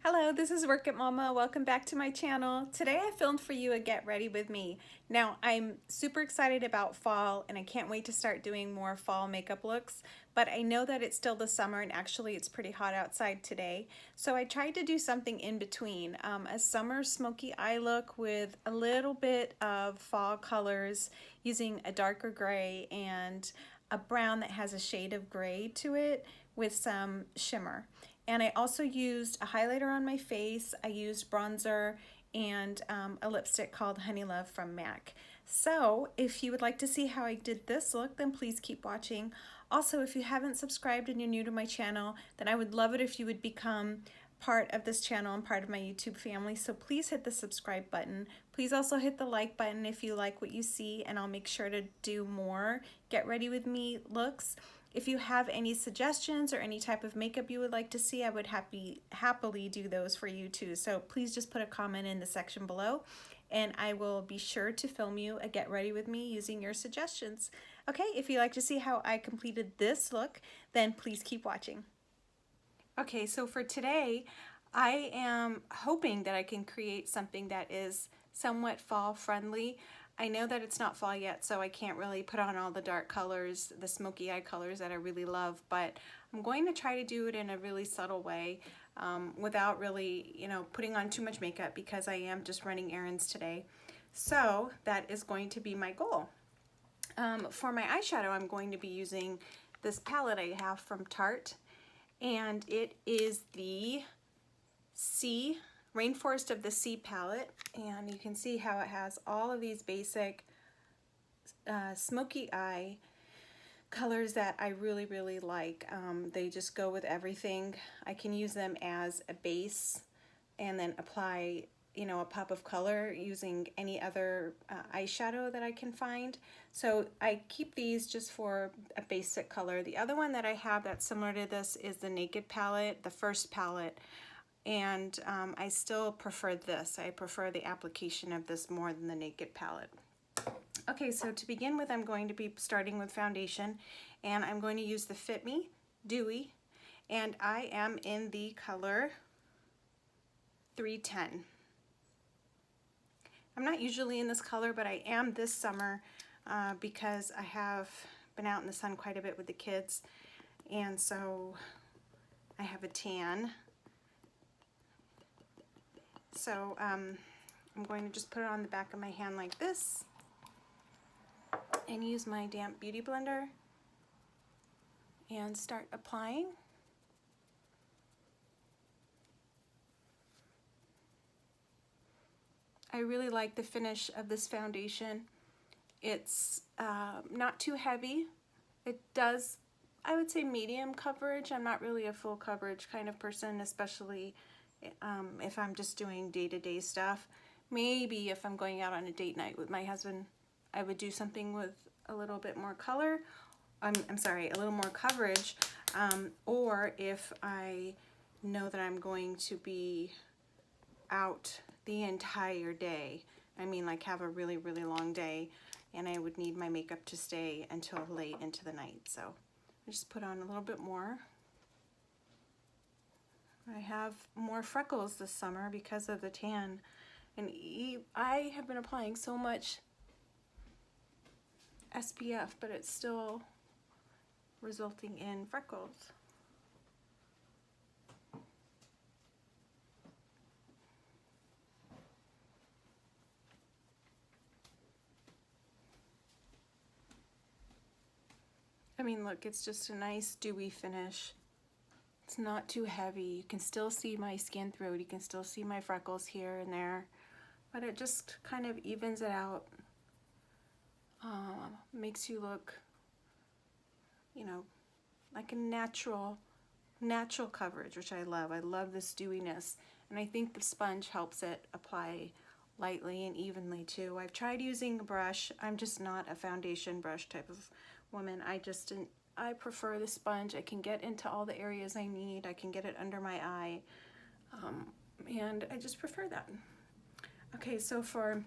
Hello, this is Work It Mama. Welcome back to my channel. Today I filmed for you a Get Ready With Me. Now I'm super excited about fall and I can't wait to start doing more fall makeup looks, but I know that it's still the summer and actually it's pretty hot outside today. So I tried to do something in between, a summer smoky eye look with a little bit of fall colors using a darker gray and a brown that has a shade of gray to it with some shimmer. And I also used a highlighter on my face. I used bronzer and a lipstick called Honey Love from MAC. So if you would like to see how I did this look, then please keep watching. Also, if you haven't subscribed and you're new to my channel, then I would love it if you would become part of this channel and part of my YouTube family. So please hit the subscribe button. Please also hit the like button if you like what you see, and I'll make sure to do more Get Ready With Me looks. If you have any suggestions or any type of makeup you would like to see, I would happily do those for you too. So please just put a comment in the section below and I will be sure to film you a Get Ready With Me using your suggestions. Okay, if you'd like to see how I completed this look, then please keep watching. Okay, so for today, I am hoping that I can create something that is somewhat fall friendly. I know that it's not fall yet, so I can't really put on all the dark colors, the smoky eye colors that I really love, but I'm going to try to do it in a really subtle way without really, putting on too much makeup because I am just running errands today. So that is going to be my goal. For my eyeshadow, I'm going to be using this palette I have from Tarte, and it is the Rainforest of the Sea palette, and you can see how it has all of these basic smoky eye colors that I really like. They just go with everything. I can use them as a base and then apply a pop of color using any other eyeshadow that I can find. So I keep these just for a basic color. The other one that I have that's similar to this is the Naked palette, the first palette. And I still prefer this. I prefer the application of this more than the Naked palette. Okay, so to begin with, I'm going to be starting with foundation, and I'm going to use the Fit Me Dewy, and I am in the color 310. I'm not usually in this color, but I am this summer because I have been out in the sun quite a bit with the kids, and so I have a tan. So I'm going to just put it on the back of my hand like this and use my damp beauty blender and start applying. I really like the finish of this foundation. It's not too heavy. It does, I would say, medium coverage. I'm not really a full coverage kind of person, especially if I'm just doing day-to-day stuff. Maybe if I'm going out on a date night with my husband, I would do something with a little bit more color. I'm sorry, a little more coverage. Or if I know that I'm going to be out the entire day, I mean like have a really long day, and I would need my makeup to stay until late into the night. So I just put on a little bit more. I have more freckles this summer because of the tan, and I have been applying so much SPF, but it's still resulting in freckles. I mean, look, it's just a nice dewy finish. It's not too heavy. You can still see my skin through it. You can still see my freckles here and there, but it just kind of evens it out. Makes you look, like a natural coverage, which I love. I love this dewiness, and I think the sponge helps it apply lightly and evenly too. I've tried using a brush. I'm just not a foundation brush type of woman. I prefer the sponge. I can get into all the areas I need. I can get it under my eye, and I just prefer that. Okay, so for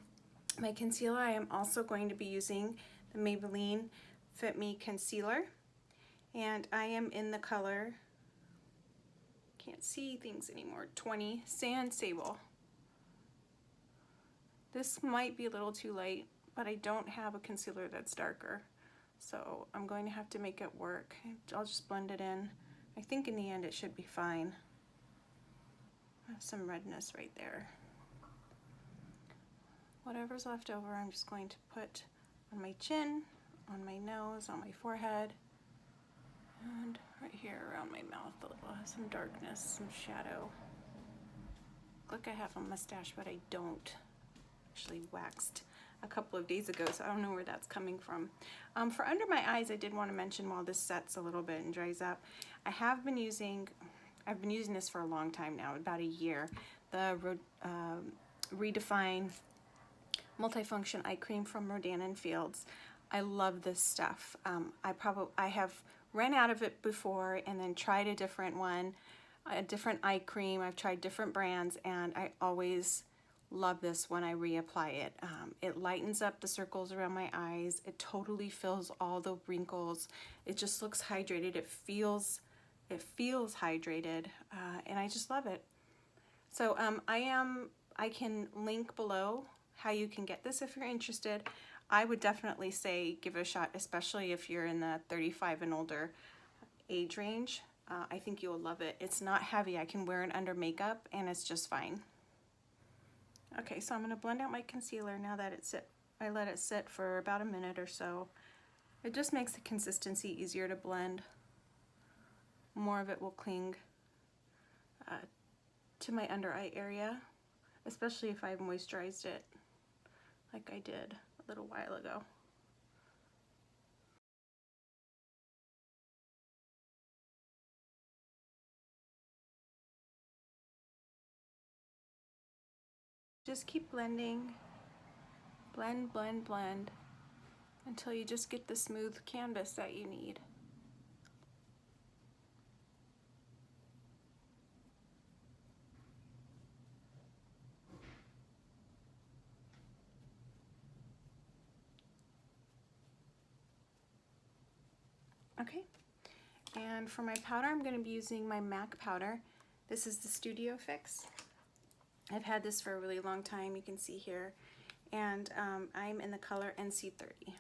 my concealer, I am also going to be using the Maybelline Fit Me Concealer, and I am in the color can't see things anymore, 20 Sand Sable. This might be a little too light, but I don't have a concealer that's darker, so I'm going to have to make it work. I'll just blend it in. I think in the end it should be fine. I have some redness right there. Whatever's left over, I'm just going to put on my chin, on my nose, on my forehead, and right here around my mouth a little. Some darkness, some shadow. Look, I have a mustache, but I don't. Actually waxed a couple of days ago, so I don't know where that's coming from. For under my eyes, I did want to mention, while this sets a little bit and dries up, I've been using this for a long time now, about a year, the Redefine Multifunction Eye Cream from Rodan & Fields. I love this stuff. I have ran out of it before and then tried a different one, a different eye cream. I've tried different brands, and I always love this when I reapply it. It lightens up the circles around my eyes. It totally fills all the wrinkles. It just looks hydrated. It feels hydrated, and I just love it. So I can link below how you can get this if you're interested. I would definitely say give it a shot, especially if you're in the 35 and older age range. I think you'll love it. It's not heavy. I can wear it under makeup and it's just fine. Okay, so I'm going to blend out my concealer now that I let it sit for about a minute or so. It just makes the consistency easier to blend. More of it will cling to my under eye area, especially if I've moisturized it like I did a little while ago. Just keep blending, blend, blend, blend, until you just get the smooth canvas that you need. Okay, and for my powder, I'm going to be using my MAC powder. This is the Studio Fix. I've had this for a really long time, you can see here, and I'm in the color NC30.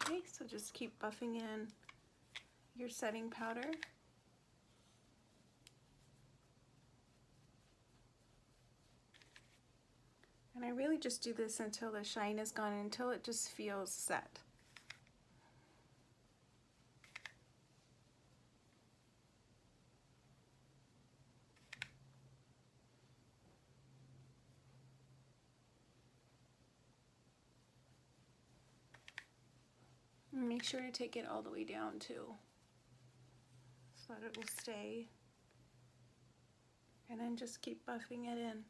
Okay, so just keep buffing in your setting powder. And I really just do this until the shine is gone, until it just feels set. And make sure to take it all the way down too, so that it will stay. And then just keep buffing it in.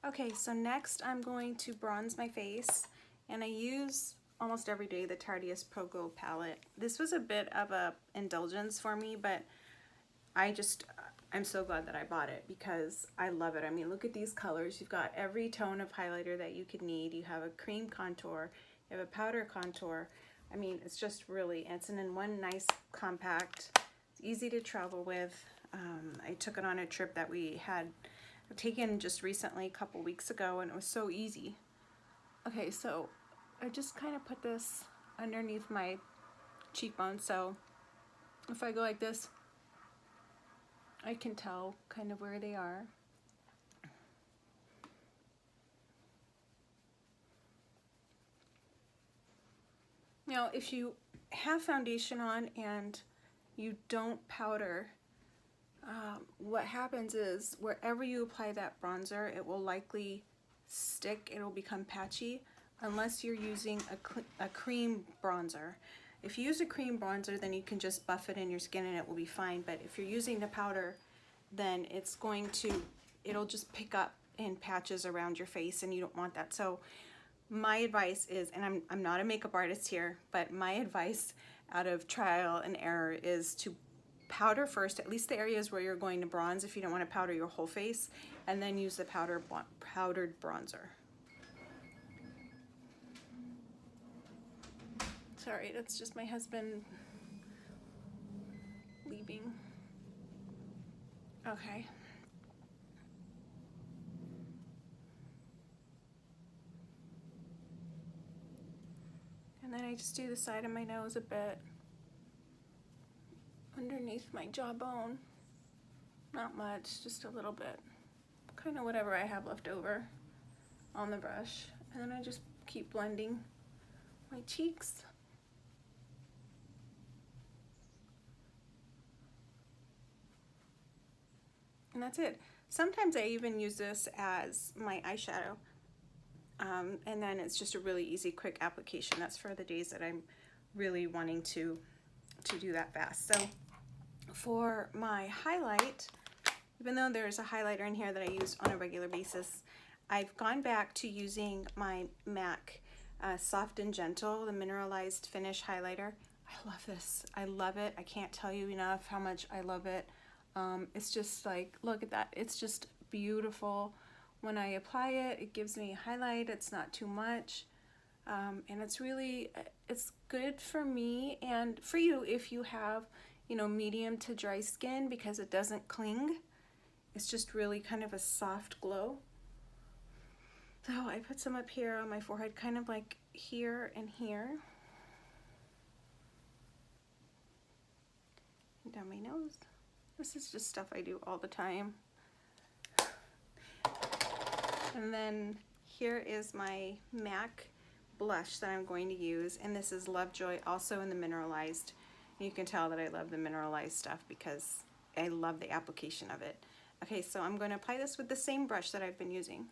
Okay, so next I'm going to bronze my face, and I use almost every day the Tarteist Pro Glow palette. This was a bit of a indulgence for me, but I'm so glad that I bought it because I love it. I mean, look at these colors. You've got every tone of highlighter that you could need. You have a cream contour, you have a powder contour. I mean, it's just really, it's in one nice compact. It's easy to travel with. I took it on a trip that we had taken just recently, a couple weeks ago, and it was so easy. Okay, so I just kind of put this underneath my cheekbone, so if I go like this, I can tell kind of where they are. Now, if you have foundation on and you don't powder, what happens is wherever you apply that bronzer, it will likely stick, it will become patchy, unless you're using a cream bronzer. If you use a cream bronzer, then you can just buff it in your skin and it will be fine, but if you're using the powder, then it'll just pick up in patches around your face, and you don't want that. So my advice is, and I'm not a makeup artist here, but my advice out of trial and error is to powder first, at least the areas where you're going to bronze if you don't want to powder your whole face, and then use the powdered bronzer. Sorry, that's just my husband leaving. Okay. And then I just do the side of my nose a bit, underneath my jawbone. Not much, just a little bit. Kind of whatever I have left over on the brush. And then I just keep blending my cheeks. And that's it. Sometimes I even use this as my eyeshadow. And then it's just a really easy, quick application. That's for the days that I'm really wanting to do that fast. So for my highlight, even though there's a highlighter in here that I use on a regular basis, I've gone back to using my MAC Soft and Gentle, the mineralized finish highlighter. I love this. I love it. I can't tell you enough how much I love it. It's just like, look at that. It's just beautiful. When I apply it, it gives me a highlight. It's not too much. And it's really, it's good for me and for you if you have, you know, medium to dry skin, because it doesn't cling. It's just really kind of a soft glow. So I put some up here on my forehead, kind of like here and here. And down my nose. This is just stuff I do all the time. And then here is my MAC blush that I'm going to use, and this is Lovejoy, also in the mineralized. And you can tell that I love the mineralized stuff because I love the application of it. Okay, so I'm going to apply this with the same brush that I've been using.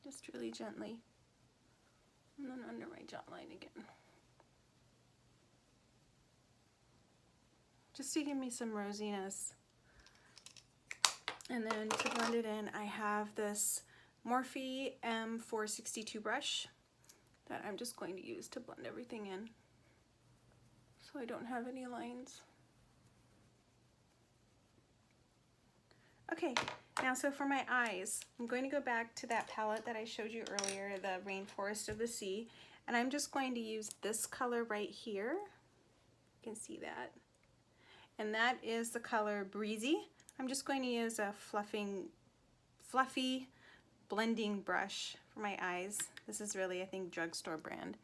Just really gently. And then under my jawline again. Just to give me some rosiness. And then to blend it in, I have this Morphe M462 brush that I'm just going to use to blend everything in, so I don't have any lines. Okay, now so for my eyes, I'm going to go back to that palette that I showed you earlier, the Rainforest of the Sea, and I'm just going to use this color right here. You can see that. And that is the color Breezy. I'm just going to use a fluffy blending brush for my eyes. This is really, I think, drugstore brand.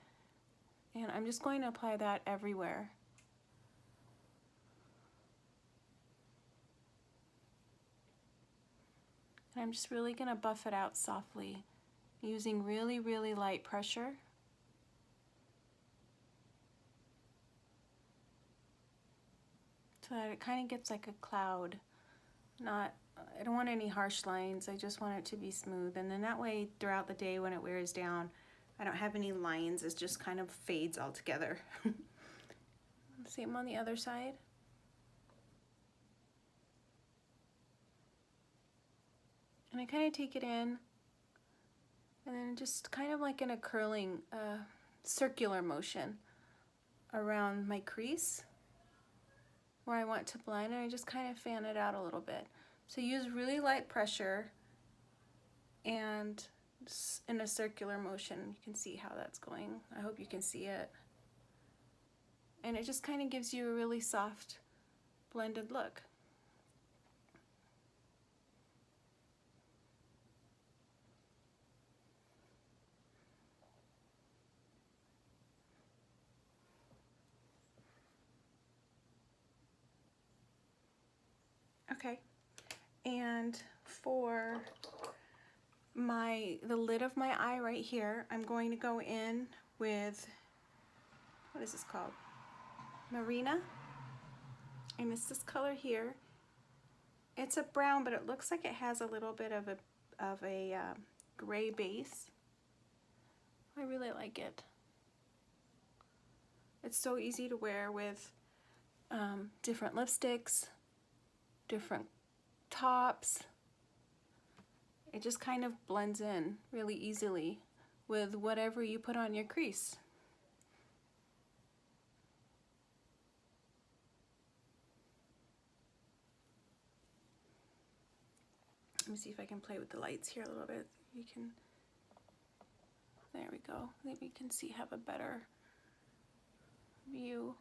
And I'm just going to apply that everywhere. And I'm just really going to buff it out softly, using really, really light pressure. So that it kind of gets like a cloud. I don't want any harsh lines, I just want it to be smooth. And then that way, throughout the day when it wears down, I don't have any lines, it just kind of fades altogether. Same on the other side. And I kind of take it in, and then just kind of like in a curling, circular motion around my crease where I want to blend, and I just kind of fan it out a little bit. So use really light pressure and in a circular motion. You can see how that's going. I hope you can see it. And it just kind of gives you a really soft blended look. Okay, and for the lid of my eye right here, I'm going to go in with, what is this called? Marina. And it's this color here. It's a brown, but it looks like it has a little bit of a gray base. I really like it. It's so easy to wear with different lipsticks, different tops. It just kind of blends in really easily with whatever you put on your crease. Let me see if I can play with the lights here a little bit. You can, there we go. Maybe you can see, have a better view.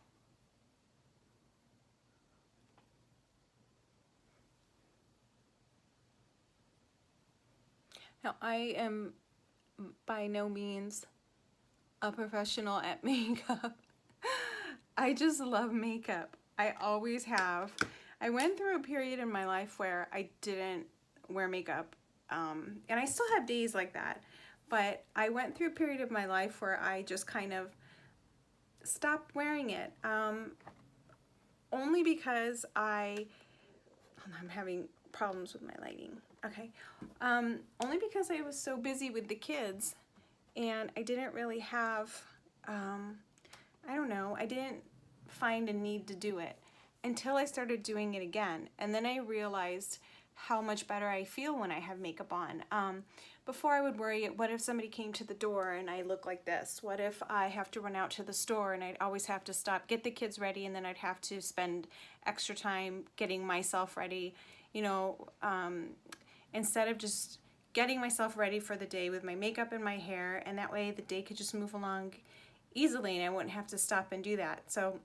Now, I am by no means a professional at makeup. I just love makeup. I always have. I went through a period in my life where I didn't wear makeup, and I still have days like that, but I went through a period of my life where I just kind of stopped wearing it, only because I'm having problems with my lighting. Okay, only because I was so busy with the kids, and I didn't really have, I don't know, I didn't find a need to do it until I started doing it again. And then I realized how much better I feel when I have makeup on. Before I would worry, what if somebody came to the door and I look like this? What if I have to run out to the store and I'd always have to stop, get the kids ready, and then I'd have to spend extra time getting myself ready, you know, instead of just getting myself ready for the day with my makeup and my hair, and that way the day could just move along easily and I wouldn't have to stop and do that. So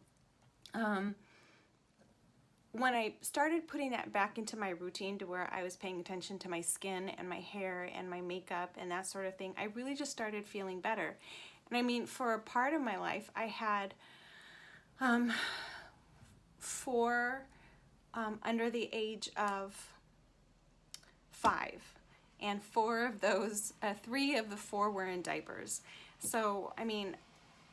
when I started putting that back into my routine to where I was paying attention to my skin and my hair and my makeup and that sort of thing, I really just started feeling better. And I mean, for a part of my life, I had 4 under the age of 5, and 4 of those, 3 of the 4 were in diapers. So, I mean,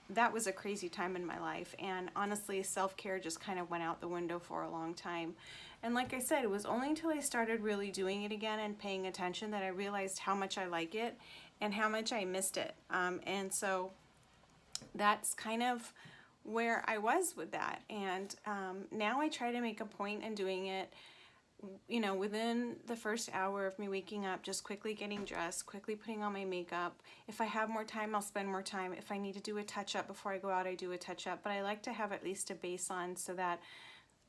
that was a crazy time in my life, and honestly, self-care just kind of went out the window for a long time. And like I said, it was only until I started really doing it again and paying attention that I realized how much I like it and how much I missed it. And so that's kind of where I was with that. And now I try to make a point in doing it, you know, within the first hour of me waking up, just quickly getting dressed, quickly putting on my makeup. If I have more time, I'll spend more time. If I need to do a touch-up before I go out, I do a touch-up. But I like to have at least a base on so that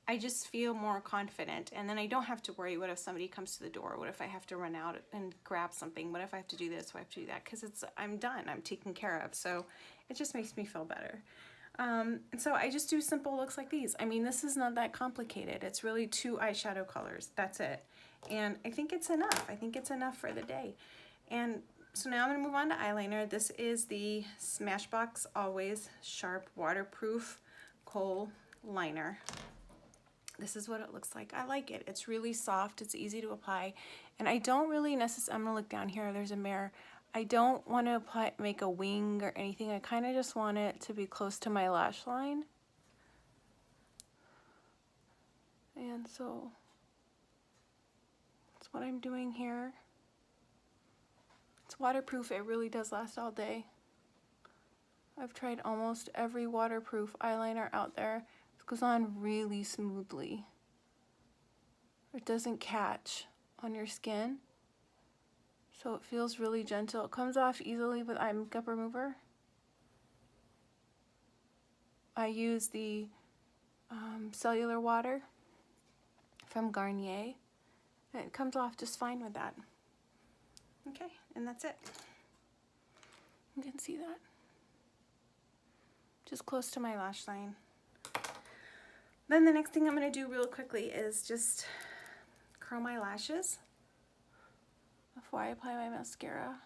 I just feel more confident. And then I don't have to worry, what if somebody comes to the door? What if I have to run out and grab something? What if I have to do this? What if I have to do that? Because I'm done. I'm taken care of. So it just makes me feel better. And so I just do simple looks like these. I mean, this is not that complicated. It's really 2 eyeshadow colors. That's it. And I think it's enough. I think it's enough for the day. And so now I'm going to move on to eyeliner. This is the Smashbox Always Sharp Waterproof Kohl Liner. This is what it looks like. I like it. It's really soft. It's easy to apply. And I don't really necessarily, I'm going to look down here. There's a mirror. I don't want to make a wing or anything. I kind of just want it to be close to my lash line. And so that's what I'm doing here. It's waterproof. It really does last all day. I've tried almost every waterproof eyeliner out there. It goes on really smoothly. It doesn't catch on your skin. So it feels really gentle. It comes off easily with eye makeup remover. I use the cellular water from Garnier. And it comes off just fine with that. Okay, and that's it. You can see that. Just close to my lash line. Then the next thing I'm going to do real quickly is just curl my lashes before I apply my mascara.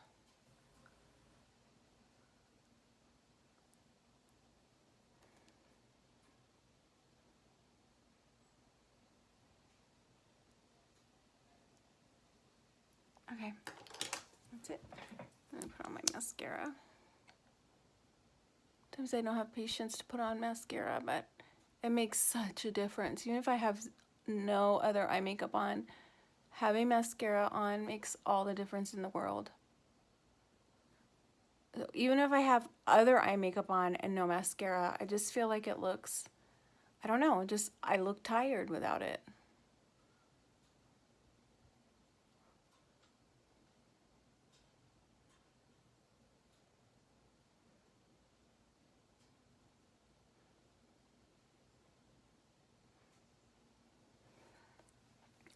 Okay, that's it. I'm gonna put on my mascara. Sometimes I don't have patience to put on mascara, but it makes such a difference. Even if I have no other eye makeup on, having mascara on makes all the difference in the world. Even if I have other eye makeup on and no mascara, I just feel like it looks, I don't know, just I look tired without it.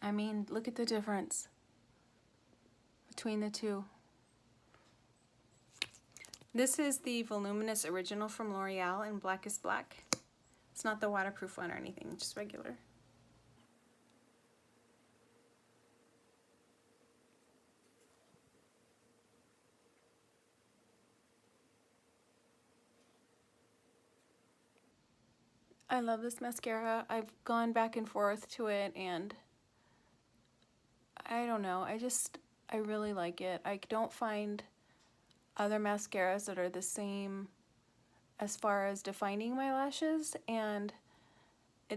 I mean, look at the difference between the two. This is the Voluminous Original from L'Oreal in Black is Black. It's not the waterproof one or anything, just regular. I love this mascara. I've gone back and forth to it, and I don't know, I really like it. I don't find other mascaras that are the same as far as defining my lashes, and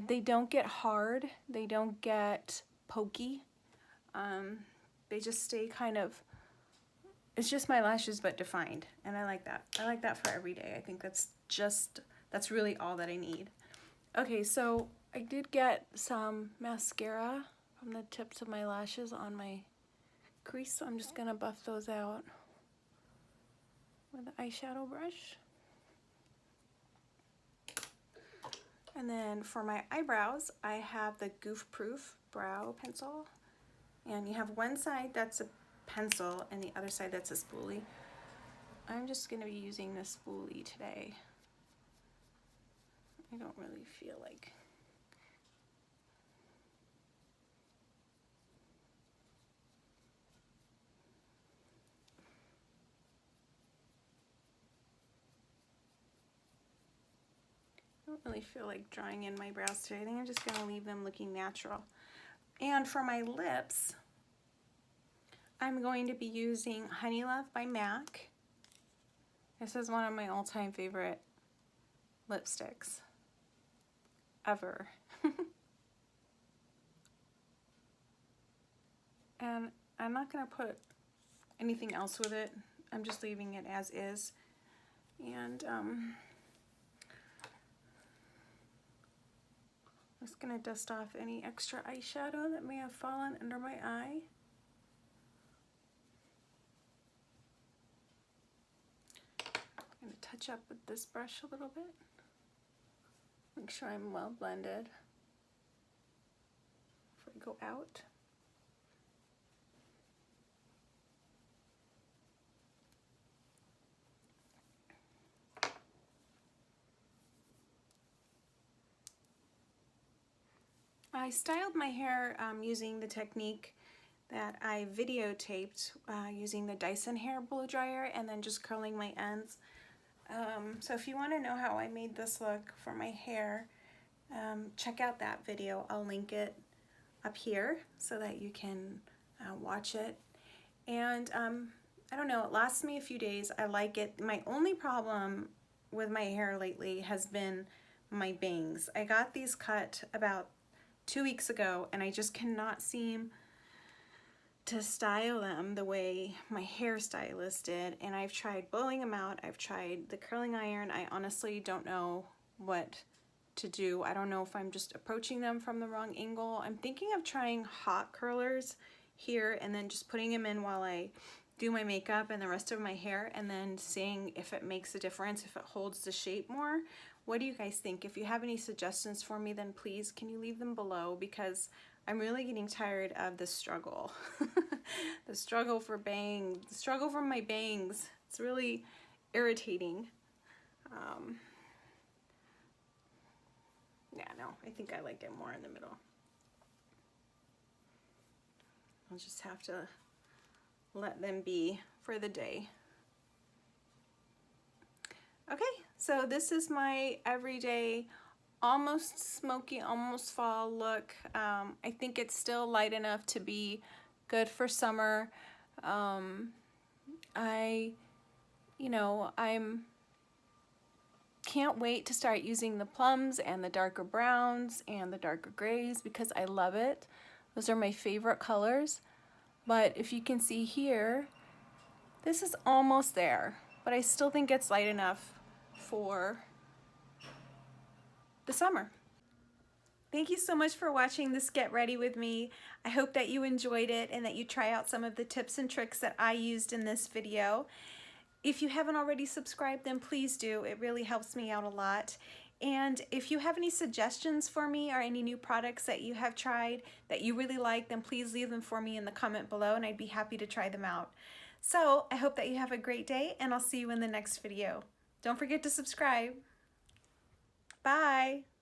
they don't get hard, they don't get pokey. They just stay kind of, it's just my lashes but defined, and I like that. I like that for every day. I think that's really all that I need. Okay, so I did get some mascara from the tips of my lashes on my crease, so I'm just gonna buff those out with the eyeshadow brush. And then for my eyebrows, I have the Goof Proof brow pencil, and you have one side that's a pencil and the other side that's a spoolie. I'm just gonna be using this spoolie today. I don't really feel like drawing in my brows today. I think I'm just gonna leave them looking natural. And for my lips, I'm going to be using Honey Love by MAC. This is one of my all-time favorite lipsticks ever. And I'm not gonna put anything else with it. I'm just leaving it as is. And I'm just gonna dust off any extra eyeshadow that may have fallen under my eye. I'm gonna touch up with this brush a little bit. Make sure I'm well blended before I go out. I styled my hair using the technique that I videotaped using the Dyson hair blow dryer and then just curling my ends. So if you want to know how I made this look for my hair, check out that video. I'll link it up here so that you can watch it. And I don't know, it lasts me a few days. I like it. My only problem with my hair lately has been my bangs. I got these cut about 2 weeks ago, and I just cannot seem to style them the way my hairstylist did. And I've tried blowing them out, I've tried the curling iron. I honestly don't know what to do. I don't know if I'm just approaching them from the wrong angle. I'm thinking of trying hot curlers here and then just putting them in while I do my makeup and the rest of my hair, and then seeing if it makes a difference, if it holds the shape more. What do you guys think? If you have any suggestions for me, then please can you leave them below, because I'm really getting tired of the struggle. The struggle for the struggle for my bangs. It's really irritating. Yeah, no, I think I like it more in the middle. I'll just have to let them be for the day. Okay, so this is my everyday, almost smoky, almost fall look. I think it's still light enough to be good for summer. I'm can't wait to start using the plums and the darker browns and the darker grays because I love it. Those are my favorite colors. But if you can see here, this is almost there, but I still think it's light enough for the summer. Thank you so much for watching this Get Ready with me. I hope that you enjoyed it and that you try out some of the tips and tricks that I used in this video. If you haven't already subscribed, then please do. It really helps me out a lot. And if you have any suggestions for me or any new products that you have tried that you really like, then please leave them for me in the comment below and I'd be happy to try them out. So I hope that you have a great day and I'll see you in the next video. Don't forget to subscribe. Bye.